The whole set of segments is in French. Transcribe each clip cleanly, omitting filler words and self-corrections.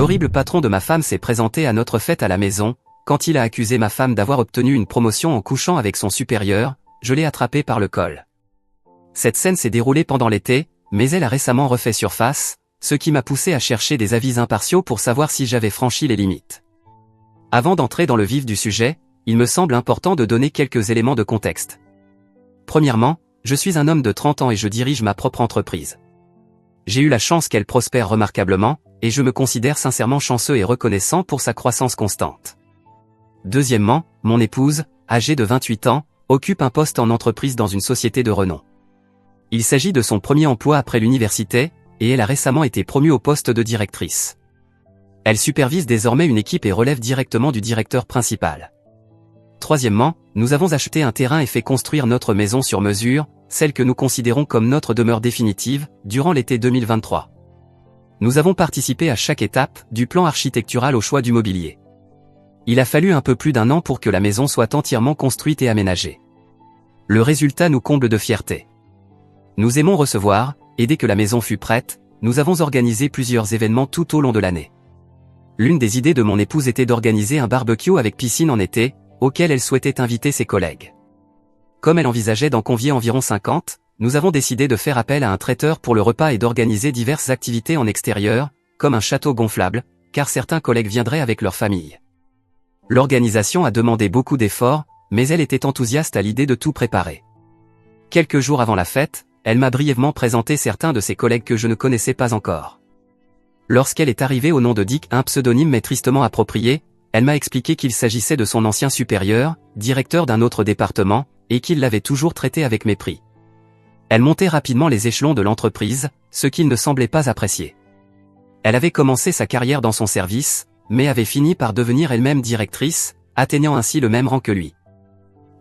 L'horrible patron de ma femme s'est présenté à notre fête à la maison. Quand il a accusé ma femme d'avoir obtenu une promotion en couchant avec son supérieur, je l'ai attrapé par le col. Cette scène s'est déroulée pendant l'été, mais elle a récemment refait surface, ce qui m'a poussé à chercher des avis impartiaux pour savoir si j'avais franchi les limites. Avant d'entrer dans le vif du sujet, il me semble important de donner quelques éléments de contexte. Premièrement, je suis un homme de 30 ans et je dirige ma propre entreprise. J'ai eu la chance qu'elle prospère remarquablement, et je me considère sincèrement chanceux et reconnaissant pour sa croissance constante. Deuxièmement, mon épouse, âgée de 28 ans, occupe un poste en entreprise dans une société de renom. Il s'agit de son premier emploi après l'université, et elle a récemment été promue au poste de directrice. Elle supervise désormais une équipe et relève directement du directeur principal. Troisièmement, nous avons acheté un terrain et fait construire notre maison sur mesure, celle que nous considérons comme notre demeure définitive, durant l'été 2023. Nous avons participé à chaque étape, du plan architectural au choix du mobilier. Il a fallu un peu plus d'1 an pour que la maison soit entièrement construite et aménagée. Le résultat nous comble de fierté. Nous aimons recevoir, et dès que la maison fut prête, nous avons organisé plusieurs événements tout au long de l'année. L'une des idées de mon épouse était d'organiser un barbecue avec piscine en été, auquel elle souhaitait inviter ses collègues. Comme elle envisageait d'en convier environ 50, nous avons décidé de faire appel à un traiteur pour le repas et d'organiser diverses activités en extérieur, comme un château gonflable, car certains collègues viendraient avec leur famille. L'organisation a demandé beaucoup d'efforts, mais elle était enthousiaste à l'idée de tout préparer. Quelques jours avant la fête, elle m'a brièvement présenté certains de ses collègues que je ne connaissais pas encore. Lorsqu'elle est arrivée au nom de Dick, un pseudonyme mais tristement approprié, elle m'a expliqué qu'il s'agissait de son ancien supérieur, directeur d'un autre département, et qu'il l'avait toujours traité avec mépris. Elle montait rapidement les échelons de l'entreprise, ce qu'il ne semblait pas apprécier. Elle avait commencé sa carrière dans son service, mais avait fini par devenir elle-même directrice, atteignant ainsi le même rang que lui.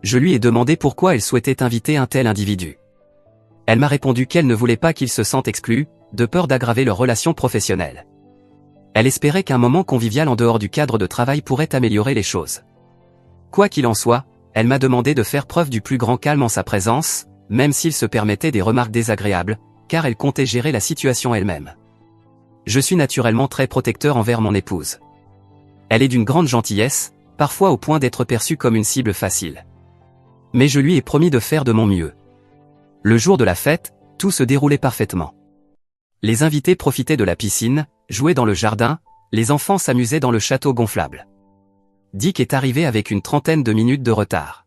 Je lui ai demandé pourquoi elle souhaitait inviter un tel individu. Elle m'a répondu qu'elle ne voulait pas qu'il se sente exclu, de peur d'aggraver leur relation professionnelle. Elle espérait qu'un moment convivial en dehors du cadre de travail pourrait améliorer les choses. Quoi qu'il en soit, elle m'a demandé de faire preuve du plus grand calme en sa présence, même s'il se permettait des remarques désagréables, car elle comptait gérer la situation elle-même. Je suis naturellement très protecteur envers mon épouse. Elle est d'une grande gentillesse, parfois au point d'être perçue comme une cible facile. Mais je lui ai promis de faire de mon mieux. Le jour de la fête, tout se déroulait parfaitement. Les invités profitaient de la piscine, jouaient dans le jardin, les enfants s'amusaient dans le château gonflable. Dick est arrivé avec une 30aine de minutes de retard.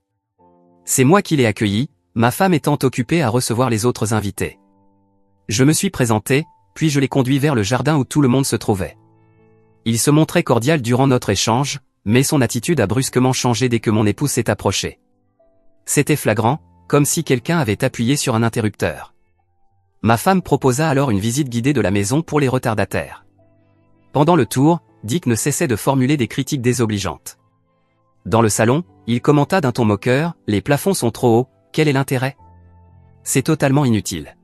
C'est moi qui l'ai accueilli, ma femme étant occupée à recevoir les autres invités. Je me suis présenté, puis je l'ai conduit vers le jardin où tout le monde se trouvait. Il se montrait cordial durant notre échange, mais son attitude a brusquement changé dès que mon épouse s'est approchée. C'était flagrant, comme si quelqu'un avait appuyé sur un interrupteur. Ma femme proposa alors une visite guidée de la maison pour les retardataires. Pendant le tour, Dick ne cessait de formuler des critiques désobligeantes. Dans le salon, il commenta d'un ton moqueur, « Les plafonds sont trop hauts, quel est l'intérêt ? C'est totalement inutile. »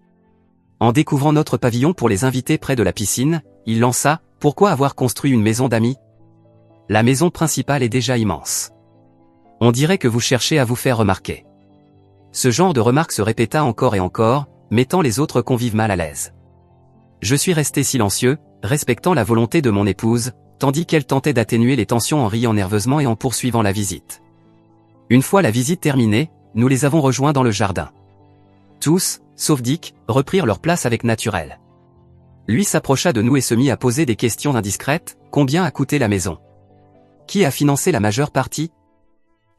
En découvrant notre pavillon pour les invités près de la piscine, il lança, « Pourquoi avoir construit une maison d'amis ? La maison principale est déjà immense. On dirait que vous cherchez à vous faire remarquer. » Ce genre de remarque se répéta encore et encore, mettant les autres convives mal à l'aise. Je suis resté silencieux, respectant la volonté de mon épouse, tandis qu'elle tentait d'atténuer les tensions en riant nerveusement et en poursuivant la visite. Une fois la visite terminée, nous les avons rejoints dans le jardin. Tous, sauf Dick, reprirent leur place avec naturel. Lui s'approcha de nous et se mit à poser des questions indiscrètes, combien a coûté la maison ? Qui a financé la majeure partie ?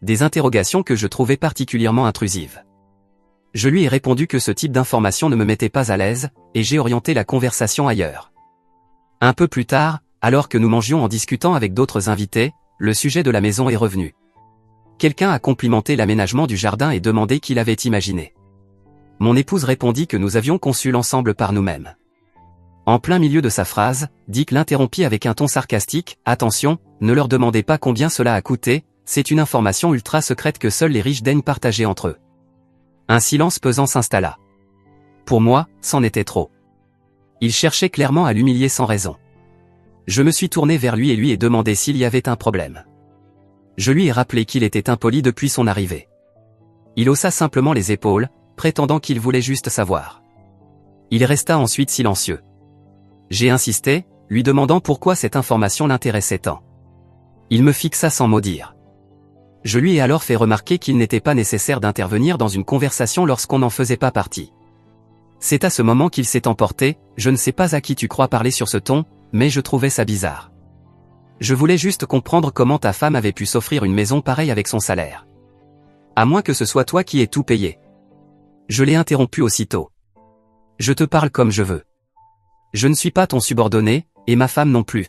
Des interrogations que je trouvais particulièrement intrusives. Je lui ai répondu que ce type d'information ne me mettait pas à l'aise, et j'ai orienté la conversation ailleurs. Un peu plus tard, alors que nous mangions en discutant avec d'autres invités, le sujet de la maison est revenu. Quelqu'un a complimenté l'aménagement du jardin et demandé qui l'avait imaginé. Mon épouse répondit que nous avions conçu l'ensemble par nous-mêmes. En plein milieu de sa phrase, Dick l'interrompit avec un ton sarcastique, « Attention, ne leur demandez pas combien cela a coûté, c'est une information ultra secrète que seuls les riches daignent partager entre eux. » Un silence pesant s'installa. Pour moi, c'en était trop. Il cherchait clairement à l'humilier sans raison. Je me suis tourné vers lui et lui ai demandé s'il y avait un problème. Je lui ai rappelé qu'il était impoli depuis son arrivée. Il haussa simplement les épaules, prétendant qu'il voulait juste savoir. Il resta ensuite silencieux. J'ai insisté, lui demandant pourquoi cette information l'intéressait tant. Il me fixa sans mot dire. Je lui ai alors fait remarquer qu'il n'était pas nécessaire d'intervenir dans une conversation lorsqu'on n'en faisait pas partie. C'est à ce moment qu'il s'est emporté, je ne sais pas à qui tu crois parler sur ce ton, mais je trouvais ça bizarre. Je voulais juste comprendre comment ta femme avait pu s'offrir une maison pareille avec son salaire. À moins que ce soit toi qui aies tout payé. Je l'ai interrompu aussitôt. Je te parle comme je veux. Je ne suis pas ton subordonné, et ma femme non plus.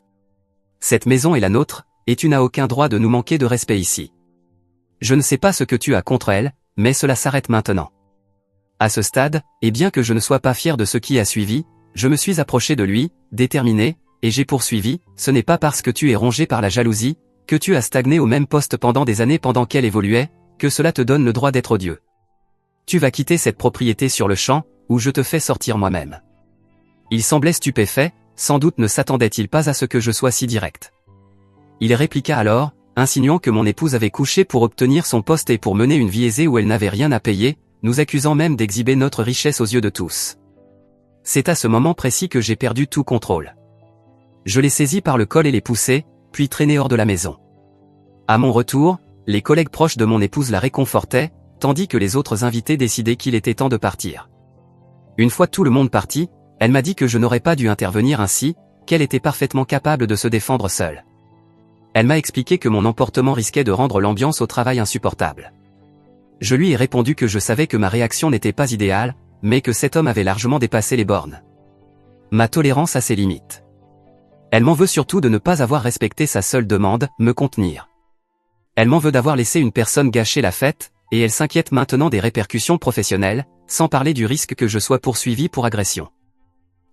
Cette maison est la nôtre, et tu n'as aucun droit de nous manquer de respect ici. Je ne sais pas ce que tu as contre elle, mais cela s'arrête maintenant. À ce stade, et bien que je ne sois pas fier de ce qui a suivi, je me suis approché de lui, déterminé, et j'ai poursuivi, ce n'est pas parce que tu es rongé par la jalousie, que tu as stagné au même poste pendant des années pendant qu'elle évoluait, que cela te donne le droit d'être odieux. Tu vas quitter cette propriété sur le champ, ou je te fais sortir moi-même. Il semblait stupéfait, sans doute ne s'attendait-il pas à ce que je sois si direct. Il répliqua alors, insinuant que mon épouse avait couché pour obtenir son poste et pour mener une vie aisée où elle n'avait rien à payer, nous accusant même d'exhiber notre richesse aux yeux de tous. C'est à ce moment précis que j'ai perdu tout contrôle. Je l'ai saisi par le col et l'ai poussé, puis traîné hors de la maison. À mon retour, les collègues proches de mon épouse la réconfortaient, tandis que les autres invités décidaient qu'il était temps de partir. Une fois tout le monde parti, elle m'a dit que je n'aurais pas dû intervenir ainsi, qu'elle était parfaitement capable de se défendre seule. Elle m'a expliqué que mon emportement risquait de rendre l'ambiance au travail insupportable. Je lui ai répondu que je savais que ma réaction n'était pas idéale, mais que cet homme avait largement dépassé les bornes. Ma tolérance a ses limites. Elle m'en veut surtout de ne pas avoir respecté sa seule demande, me contenir. Elle m'en veut d'avoir laissé une personne gâcher la fête, et elle s'inquiète maintenant des répercussions professionnelles, sans parler du risque que je sois poursuivi pour agression.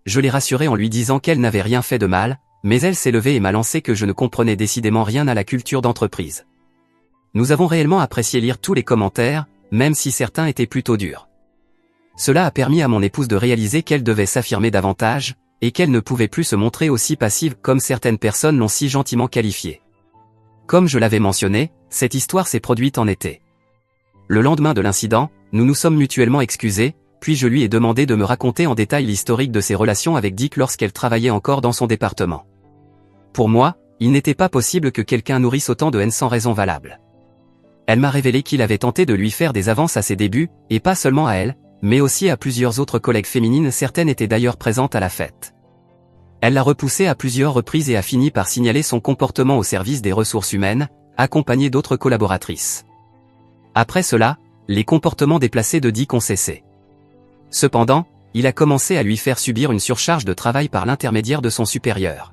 Je l'ai rassurée en lui disant qu'elle n'avait rien fait de mal, mais elle s'est levée et m'a lancé que je ne comprenais décidément rien à la culture d'entreprise. Nous avons réellement apprécié lire tous les commentaires, même si certains étaient plutôt durs. Cela a permis à mon épouse de réaliser qu'elle devait s'affirmer davantage, et qu'elle ne pouvait plus se montrer aussi passive comme certaines personnes l'ont si gentiment qualifiée. Comme je l'avais mentionné, cette histoire s'est produite en été. Le lendemain de l'incident, nous nous sommes mutuellement excusés, puis je lui ai demandé de me raconter en détail l'historique de ses relations avec Dick lorsqu'elle travaillait encore dans son département. Pour moi, il n'était pas possible que quelqu'un nourrisse autant de haine sans raison valable. Elle m'a révélé qu'il avait tenté de lui faire des avances à ses débuts, et pas seulement à elle, mais aussi à plusieurs autres collègues féminines, certaines étaient d'ailleurs présentes à la fête. Elle l'a repoussé à plusieurs reprises et a fini par signaler son comportement au service des ressources humaines, accompagnée d'autres collaboratrices. Après cela, les comportements déplacés de Dick ont cessé. Cependant, il a commencé à lui faire subir une surcharge de travail par l'intermédiaire de son supérieur.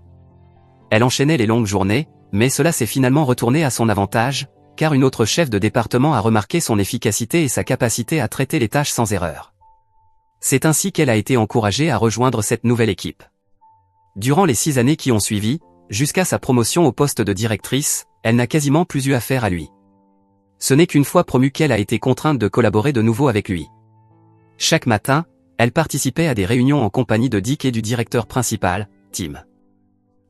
Elle enchaînait les longues journées, mais cela s'est finalement retourné à son avantage, car une autre chef de département a remarqué son efficacité et sa capacité à traiter les tâches sans erreur. C'est ainsi qu'elle a été encouragée à rejoindre cette nouvelle équipe. Durant les 6 années qui ont suivi, jusqu'à sa promotion au poste de directrice, elle n'a quasiment plus eu affaire à lui. Ce n'est qu'une fois promue qu'elle a été contrainte de collaborer de nouveau avec lui. Chaque matin, elle participait à des réunions en compagnie de Dick et du directeur principal, Tim.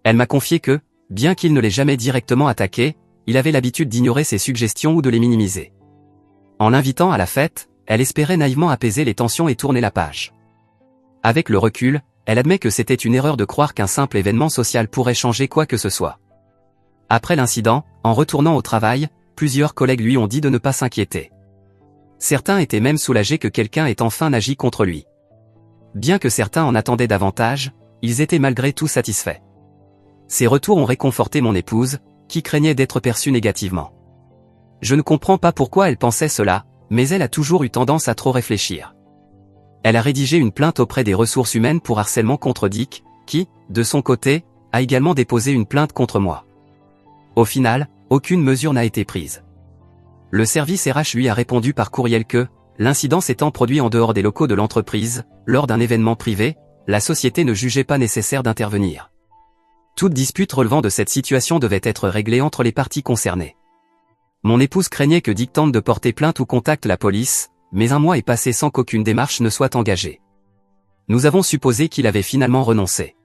Elle m'a confié que, bien qu'il ne l'ait jamais directement attaqué, il avait l'habitude d'ignorer ses suggestions ou de les minimiser. En l'invitant à la fête, elle espérait naïvement apaiser les tensions et tourner la page. Avec le recul, elle admet que c'était une erreur de croire qu'un simple événement social pourrait changer quoi que ce soit. Après l'incident, en retournant au travail, plusieurs collègues lui ont dit de ne pas s'inquiéter. Certains étaient même soulagés que quelqu'un ait enfin agi contre lui. Bien que certains en attendaient davantage, ils étaient malgré tout satisfaits. Ces retours ont réconforté mon épouse, qui craignait d'être perçue négativement. Je ne comprends pas pourquoi elle pensait cela, mais elle a toujours eu tendance à trop réfléchir. Elle a rédigé une plainte auprès des ressources humaines pour harcèlement contre Dick, qui, de son côté, a également déposé une plainte contre moi. Au final, aucune mesure n'a été prise. Le service RH lui a répondu par courriel que, l'incident s'étant produit en dehors des locaux de l'entreprise, lors d'un événement privé, la société ne jugeait pas nécessaire d'intervenir. Toute dispute relevant de cette situation devait être réglée entre les parties concernées. Mon épouse craignait que Dick tente de porter plainte ou contacte la police, mais un mois est passé sans qu'aucune démarche ne soit engagée. Nous avons supposé qu'il avait finalement renoncé.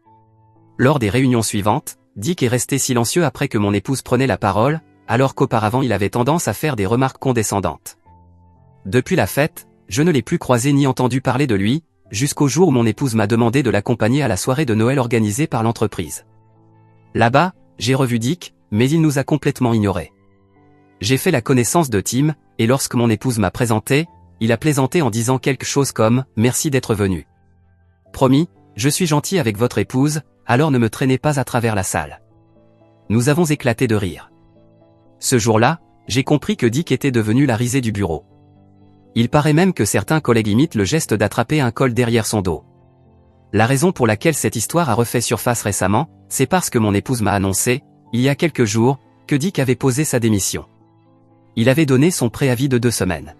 Lors des réunions suivantes, Dick est resté silencieux après que mon épouse prenait la parole, alors qu'auparavant il avait tendance à faire des remarques condescendantes. Depuis la fête, je ne l'ai plus croisé ni entendu parler de lui, jusqu'au jour où mon épouse m'a demandé de l'accompagner à la soirée de Noël organisée par l'entreprise. Là-bas, j'ai revu Dick, mais il nous a complètement ignorés. J'ai fait la connaissance de Tim, et lorsque mon épouse m'a présenté, il a plaisanté en disant quelque chose comme « Merci d'être venu. Promis, je suis gentil avec votre épouse, alors ne me traînez pas à travers la salle. » Nous avons éclaté de rire. Ce jour-là, j'ai compris que Dick était devenu la risée du bureau. Il paraît même que certains collègues imitent le geste d'attraper un col derrière son dos. La raison pour laquelle cette histoire a refait surface récemment, c'est parce que mon épouse m'a annoncé, il y a quelques jours, que Dick avait posé sa démission. Il avait donné son préavis de 2 semaines.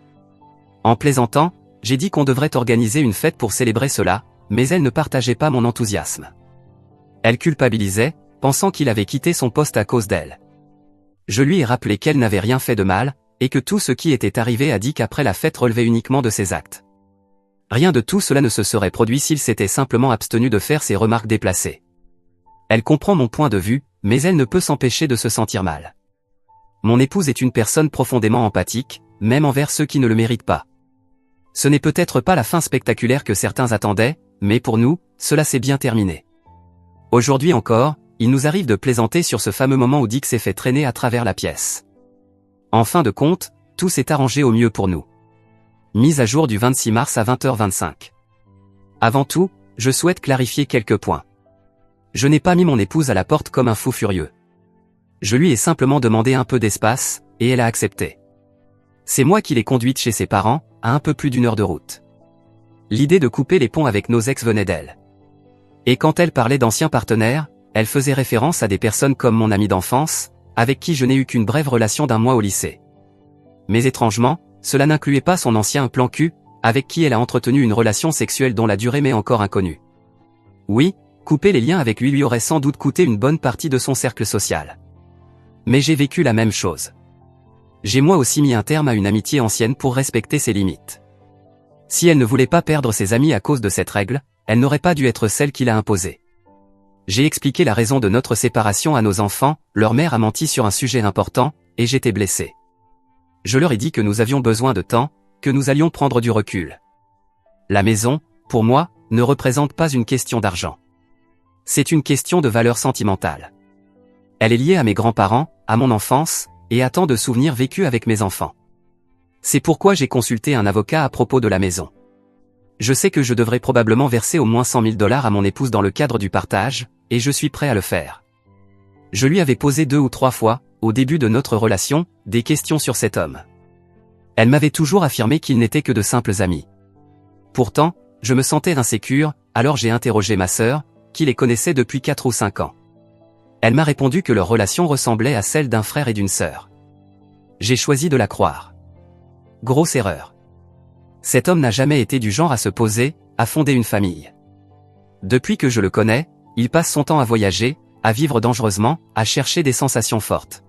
En plaisantant, j'ai dit qu'on devrait organiser une fête pour célébrer cela, mais elle ne partageait pas mon enthousiasme. Elle culpabilisait, pensant qu'il avait quitté son poste à cause d'elle. Je lui ai rappelé qu'elle n'avait rien fait de mal, et que tout ce qui était arrivé à Dick après la fête relevait uniquement de ses actes. Rien de tout cela ne se serait produit s'il s'était simplement abstenu de faire ses remarques déplacées. Elle comprend mon point de vue, mais elle ne peut s'empêcher de se sentir mal. Mon épouse est une personne profondément empathique, même envers ceux qui ne le méritent pas. Ce n'est peut-être pas la fin spectaculaire que certains attendaient, mais pour nous, cela s'est bien terminé. Aujourd'hui encore, il nous arrive de plaisanter sur ce fameux moment où Dick s'est fait traîner à travers la pièce. En fin de compte, tout s'est arrangé au mieux pour nous. Mise à jour du 26 mars à 20h25. Avant tout, je souhaite clarifier quelques points. Je n'ai pas mis mon épouse à la porte comme un fou furieux. Je lui ai simplement demandé un peu d'espace, et elle a accepté. C'est moi qui l'ai conduite chez ses parents, à un peu plus d'1 heure de route. L'idée de couper les ponts avec nos ex venait d'elle. Et quand elle parlait d'anciens partenaires, elle faisait référence à des personnes comme mon ami d'enfance, avec qui je n'ai eu qu'une brève relation d'1 mois au lycée. Mais étrangement, cela n'incluait pas son ancien plan cul, avec qui elle a entretenu une relation sexuelle dont la durée m'est encore inconnue. Oui, couper les liens avec lui aurait sans doute coûté une bonne partie de son cercle social. Mais j'ai vécu la même chose. J'ai moi aussi mis un terme à une amitié ancienne pour respecter ses limites. Si elle ne voulait pas perdre ses amis à cause de cette règle, elle n'aurait pas dû être celle qui l'a imposée. J'ai expliqué la raison de notre séparation à nos enfants, leur mère a menti sur un sujet important, et j'étais blessé. Je leur ai dit que nous avions besoin de temps, que nous allions prendre du recul. La maison, pour moi, ne représente pas une question d'argent. C'est une question de valeur sentimentale. Elle est liée à mes grands-parents, à mon enfance, et à tant de souvenirs vécus avec mes enfants. C'est pourquoi j'ai consulté un avocat à propos de la maison. Je sais que je devrais probablement verser au moins 100 000 $ à mon épouse dans le cadre du partage, et je suis prêt à le faire. Je lui avais posé 2 ou 3 fois, au début de notre relation, des questions sur cet homme. Elle m'avait toujours affirmé qu'ils n'étaient que de simples amis. Pourtant, je me sentais insécure, alors j'ai interrogé ma sœur, qui les connaissait depuis 4 ou 5 ans. Elle m'a répondu que leur relation ressemblait à celle d'un frère et d'une sœur. J'ai choisi de la croire. Grosse erreur. Cet homme n'a jamais été du genre à se poser, à fonder une famille. Depuis que je le connais, il passe son temps à voyager, à vivre dangereusement, à chercher des sensations fortes.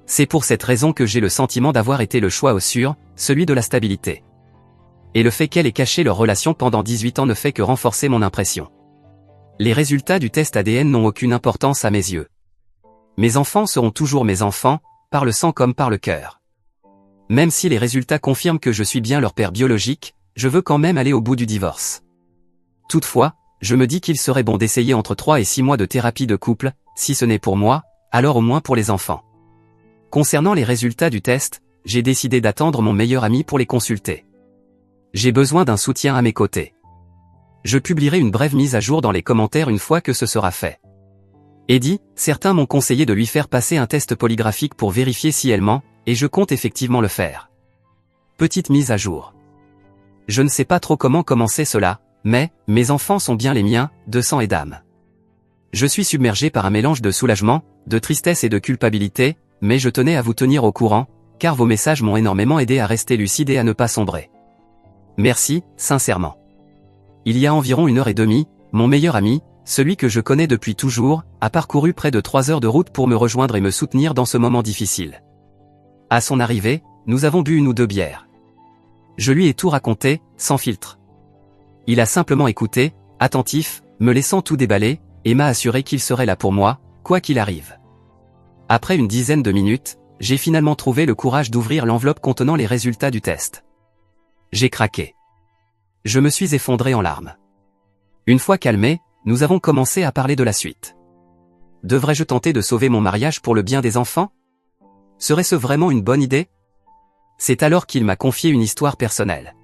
C'est pour cette raison que j'ai le sentiment d'avoir été le choix au sûr, celui de la stabilité. Et le fait qu'elle ait caché leur relation pendant 18 ans ne fait que renforcer mon impression. Les résultats du test ADN n'ont aucune importance à mes yeux. Mes enfants seront toujours mes enfants, par le sang comme par le cœur. Même si les résultats confirment que je suis bien leur père biologique, je veux quand même aller au bout du divorce. Toutefois, je me dis qu'il serait bon d'essayer entre 3 et 6 mois de thérapie de couple, si ce n'est pour moi, alors au moins pour les enfants. Concernant les résultats du test, j'ai décidé d'attendre mon meilleur ami pour les consulter. J'ai besoin d'un soutien à mes côtés. Je publierai une brève mise à jour dans les commentaires une fois que ce sera fait. Eddie, certains m'ont conseillé de lui faire passer un test polygraphique pour vérifier si elle ment, et je compte effectivement le faire. Petite mise à jour. Je ne sais pas trop comment commencer cela, mais, mes enfants sont bien les miens, de sang et d'âme. Je suis submergé par un mélange de soulagement, de tristesse et de culpabilité, mais je tenais à vous tenir au courant, car vos messages m'ont énormément aidé à rester lucide et à ne pas sombrer. Merci, sincèrement. Il y a environ 1h30, mon meilleur ami, celui que je connais depuis toujours, a parcouru près de 3 heures de route pour me rejoindre et me soutenir dans ce moment difficile. À son arrivée, nous avons bu 1 ou 2 bières. Je lui ai tout raconté, sans filtre. Il a simplement écouté, attentif, me laissant tout déballer, et m'a assuré qu'il serait là pour moi, quoi qu'il arrive. Après une dizaine de minutes, j'ai finalement trouvé le courage d'ouvrir l'enveloppe contenant les résultats du test. J'ai craqué. Je me suis effondré en larmes. Une fois calmé, nous avons commencé à parler de la suite. devrais-je tenter de sauver mon mariage pour le bien des enfants? Serait-ce vraiment une bonne idée? C'est alors qu'il m'a confié une histoire personnelle.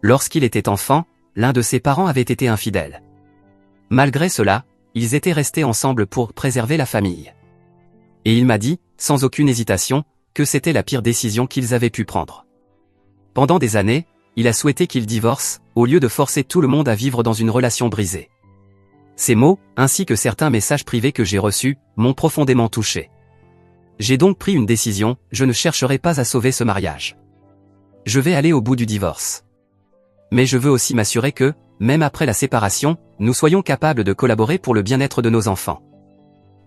Lorsqu'il était enfant, l'un de ses parents avait été infidèle. Malgré cela, ils étaient restés ensemble pour préserver la famille. Et il m'a dit, sans aucune hésitation, que c'était la pire décision qu'ils avaient pu prendre. Pendant des années, il a souhaité qu'ils divorcent, au lieu de forcer tout le monde à vivre dans une relation brisée. Ces mots, ainsi que certains messages privés que j'ai reçus, m'ont profondément touché. J'ai donc pris une décision, je ne chercherai pas à sauver ce mariage. Je vais aller au bout du divorce. Mais je veux aussi m'assurer que, même après la séparation, nous soyons capables de collaborer pour le bien-être de nos enfants.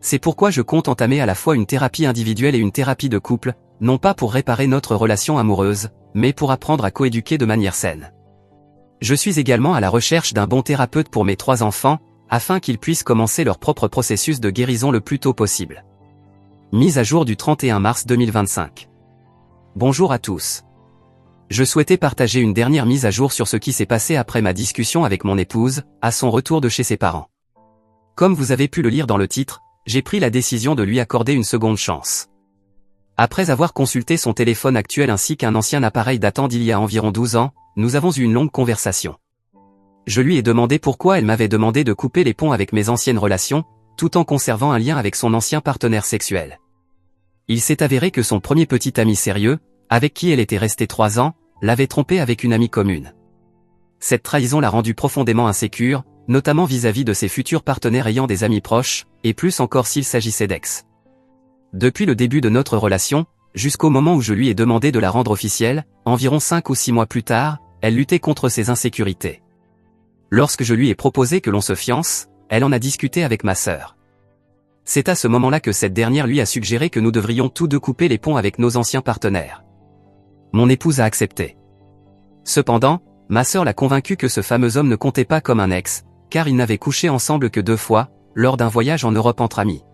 C'est pourquoi je compte entamer à la fois une thérapie individuelle et une thérapie de couple, non pas pour réparer notre relation amoureuse, mais pour apprendre à coéduquer de manière saine. Je suis également à la recherche d'un bon thérapeute pour mes 3 enfants, afin qu'ils puissent commencer leur propre processus de guérison le plus tôt possible. Mise à jour du 31 mars 2025. Bonjour à tous. Je souhaitais partager une dernière mise à jour sur ce qui s'est passé après ma discussion avec mon épouse, à son retour de chez ses parents. Comme vous avez pu le lire dans le titre, j'ai pris la décision de lui accorder une seconde chance. Après avoir consulté son téléphone actuel ainsi qu'un ancien appareil datant d'il y a environ 12 ans, nous avons eu une longue conversation. Je lui ai demandé pourquoi elle m'avait demandé de couper les ponts avec mes anciennes relations, tout en conservant un lien avec son ancien partenaire sexuel. Il s'est avéré que son premier petit ami sérieux, avec qui elle était restée 3 ans, l'avait trompée avec une amie commune. Cette trahison l'a rendue profondément insécure, notamment vis-à-vis de ses futurs partenaires ayant des amis proches, et plus encore s'il s'agissait d'ex. Depuis le début de notre relation, jusqu'au moment où je lui ai demandé de la rendre officielle, environ 5 ou 6 mois plus tard, elle luttait contre ses insécurités. Lorsque je lui ai proposé que l'on se fiance, elle en a discuté avec ma sœur. C'est à ce moment-là que cette dernière lui a suggéré que nous devrions tous deux couper les ponts avec nos anciens partenaires. Mon épouse a accepté. Cependant, ma sœur l'a convaincu que ce fameux homme ne comptait pas comme un ex, car ils n'avaient couché ensemble que 2 fois, lors d'un voyage en Europe entre amis.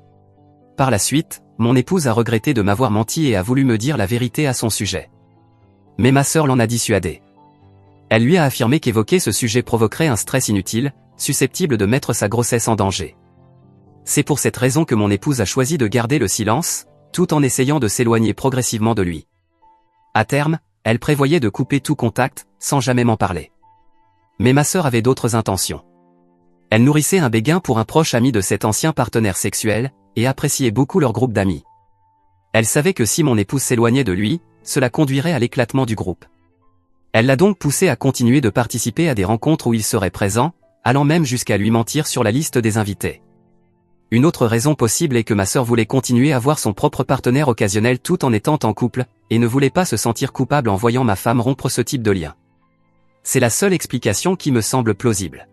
Par la suite, mon épouse a regretté de m'avoir menti et a voulu me dire la vérité à son sujet. Mais ma sœur l'en a dissuadé. Elle lui a affirmé qu'évoquer ce sujet provoquerait un stress inutile, susceptible de mettre sa grossesse en danger. C'est pour cette raison que mon épouse a choisi de garder le silence, tout en essayant de s'éloigner progressivement de lui. À terme, elle prévoyait de couper tout contact, sans jamais m'en parler. Mais ma sœur avait d'autres intentions. Elle nourrissait un béguin pour un proche ami de cet ancien partenaire sexuel, et appréciait beaucoup leur groupe d'amis. Elle savait que si mon épouse s'éloignait de lui, cela conduirait à l'éclatement du groupe. Elle l'a donc poussé à continuer de participer à des rencontres où il serait présent, allant même jusqu'à lui mentir sur la liste des invités. Une autre raison possible est que ma sœur voulait continuer à voir son propre partenaire occasionnel tout en étant en couple, et ne voulait pas se sentir coupable en voyant ma femme rompre ce type de lien. C'est la seule explication qui me semble plausible.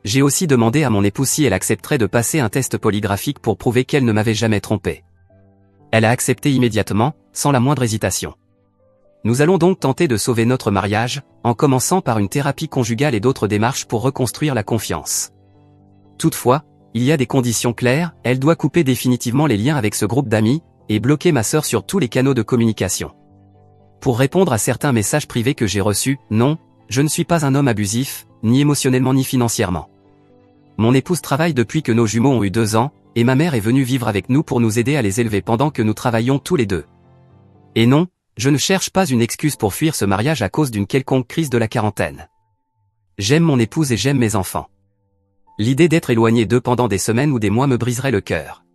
J'ai aussi demandé à mon épouse si elle accepterait de passer un test polygraphique pour prouver qu'elle ne m'avait jamais trompé. Elle a accepté immédiatement, sans la moindre hésitation. Nous allons donc tenter de sauver notre mariage, en commençant par une thérapie conjugale et d'autres démarches pour reconstruire la confiance. Toutefois, il y a des conditions claires, elle doit couper définitivement les liens avec ce groupe d'amis, et bloquer ma sœur sur tous les canaux de communication. Pour répondre à certains messages privés que j'ai reçus, non, je ne suis pas un homme abusif, ni émotionnellement ni financièrement. Mon épouse travaille depuis que nos jumeaux ont eu 2 ans, et ma mère est venue vivre avec nous pour nous aider à les élever pendant que nous travaillions tous les deux. Et non, je ne cherche pas une excuse pour fuir ce mariage à cause d'une quelconque crise de la quarantaine. J'aime mon épouse et j'aime mes enfants. L'idée d'être éloigné d'eux pendant des semaines ou des mois me briserait le cœur.